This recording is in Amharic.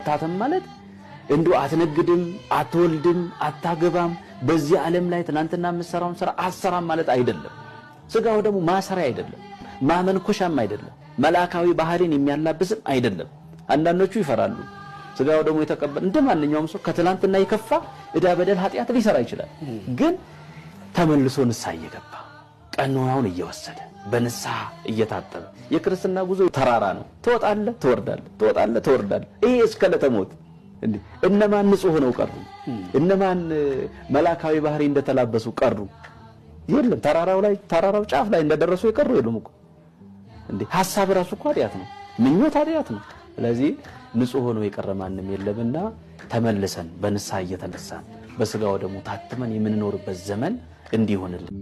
ታተም ማለት እንዱ አትነግድም አትወልድም አታገባም በዚህ ዓለም ላይ ትናንትና መስራውን ስራ አሰራም ማለት አይደለም ስጋው ደግሞ ማሰሪያ አይደለም ማመንኮሻም አይደለም መላእካዊ ባህሪን የሚያላብስም አይደለም አንዳንዶቹ ይፈራሉ ስጋው ደግሞ የተቀበል እንደማንኛውም ሰው ከትላንትና ይከፋ እዳ በደል ኃጢያት ሊሰራ ይችላል ግን ተመልሶ ንስሐ እየገባ ቀኖናውን እየወሰደ በንስሐ እየታጠበ የክርስትና ጉዞ ተራራ ነው ትወጣለህ ትወርዳለህ ይሄ እስከ ለተሞት እንዴ እነማን ንጹህ ሆነው ቀሩ እነማን መላእካዊ ባህሪ እንደተላበሱ ቀሩ የለም ተራራው ጫፍ ላይ እንደደረሱ ይቀሩ የሉም እኮ እንዴ ሐሳብ ራሱ እኮ ኃጢያት ነው ምኞት ኃጢያት ነው ስለዚህ ንጹህ ሆኖ የቀረ ማንንም የለምና ተመልሰን በንስሐ እየተነሳን በስጋው ደግሞ ታትመን የምንኖርበት ዘመን እንዲሆንልን